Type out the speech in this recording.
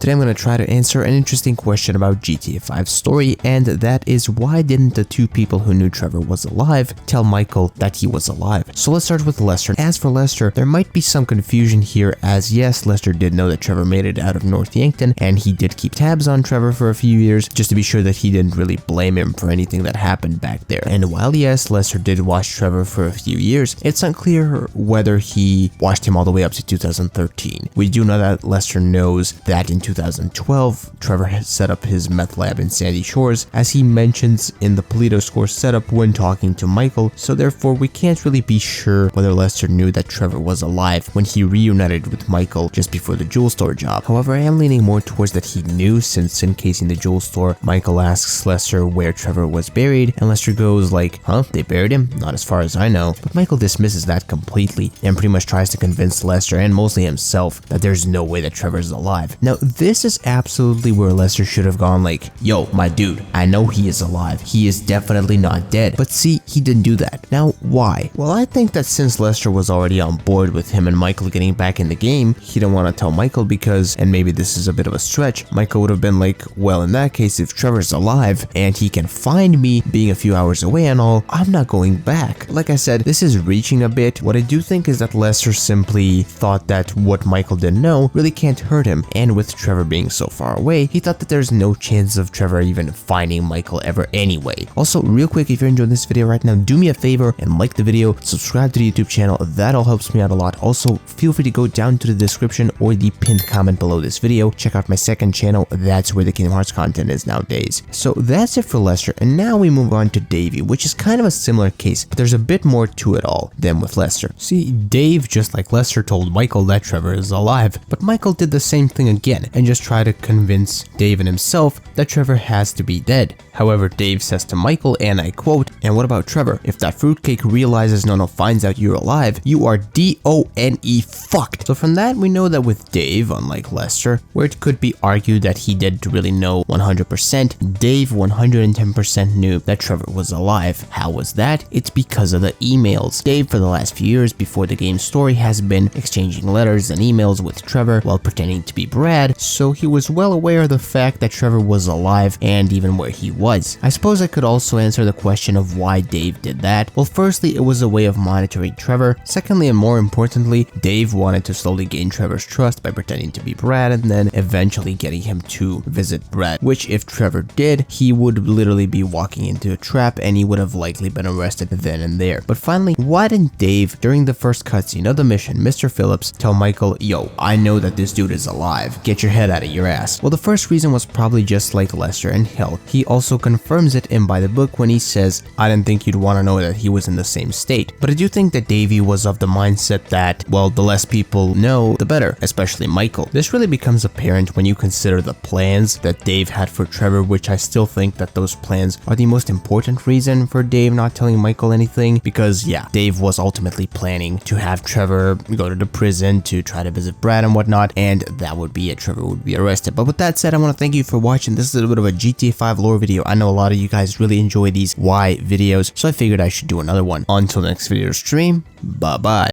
Today I'm going to try to answer an interesting question about GTA 5's story, and that is, why didn't the two people who knew Trevor was alive tell Michael that he was alive? So let's start with Lester. As for Lester, there might be some confusion here, as yes, Lester did know that Trevor made it out of North Yankton, and he did keep tabs on Trevor for a few years, just to be sure that he didn't really blame him for anything that happened back there. And while yes, Lester did watch Trevor for a few years, it's unclear whether he watched him all the way up to 2013. We do know that Lester knows that in 2012, Trevor had set up his meth lab in Sandy Shores, as he mentions in the Polito score setup when talking to Michael, so therefore we can't really be sure whether Lester knew that Trevor was alive when he reunited with Michael just before the jewel store job. However, I am leaning more towards that he knew, since in casing the jewel store, Michael asks Lester where Trevor was buried, and Lester goes like, huh, they buried him? Not as far as I know. But Michael dismisses that completely and pretty much tries to convince Lester, and mostly himself, that there's no way that Trevor's alive. Now, this is absolutely where Lester should have gone like, yo, my dude, I know he is alive. He is definitely not dead. But see, he didn't do that. Now, why? Well, I think that since Lester was already on board with him and Michael getting back in the game, he didn't want to tell Michael because, and maybe this is a bit of a stretch, Michael would have been like, well, in that case, if Trevor's alive and he can find me being a few hours away and all, I'm not going back. Like I said, this is reaching a bit. What I do think is that Lester simply thought that what Michael didn't know really can't hurt him, and with Trevor being so far away, he thought that there's no chance of Trevor even finding Michael ever anyway. Also, real quick, if you're enjoying this video right now, do me a favor and like the video, subscribe to the YouTube channel, that all helps me out a lot. Also, feel free to go down to the description or the pinned comment below this video, check out my second channel, that's where the Kingdom Hearts content is nowadays. So that's it for Lester, and now we move on to Davey, which is kind of a similar case, but there's a bit more to it all than with Lester. See, Dave, just like Lester, told Michael that Trevor is alive, but Michael did the same thing again and just tried to convince Dave and himself that Trevor has to be dead. However, Dave says to Michael, and I quote, "And what about Trevor? If that fruitcake realizes Nono finds out you're alive, you are D-O-N-E fucked." So from that, we know that with Dave, unlike Lester, where it could be argued that he didn't really know 100%, Dave 110% knew that Trevor was alive. How was that? It's because of the emails. Dave, for the last few years before the game's story, has been exchanging letters and emails with Trevor while pretending to be Brad, so he was well aware of the fact that Trevor was alive and even where he was. I suppose I could also answer the question of why Dave did that. Well, firstly, it was a way of monitoring Trevor. Secondly, and more importantly, Dave wanted to slowly gain Trevor's trust by pretending to be Brad and then eventually getting him to visit Brad, which if Trevor did, he would literally be walking into a trap and he would have likely been arrested then and there. But finally, why didn't Dave, during the first cutscene of the mission, Mr. Phillips, tell Michael, yo, I know that this dude is alive, get your head out of your ass? Well, the first reason was probably just like Lester, and hell, he also confirms it in By the Book when he says, I didn't think you'd want to know that he was in the same state. But I do think that Davey was of the mindset that, well, the less people know, the better, especially Michael. This really becomes apparent when you consider the plans that Dave had for Trevor, which I still think that those plans are the most important reason for Dave not telling Michael anything, because yeah, Dave was ultimately planning to have Trevor go to the prison to try to visit Brad and whatnot, and that would be it. Trevor would be arrested. But with that said, I want to thank you for watching. This is a little bit of a GTA 5 lore video. I know a lot of you guys really enjoy these why videos, so I figured I should do another one. Until the next video stream, bye bye.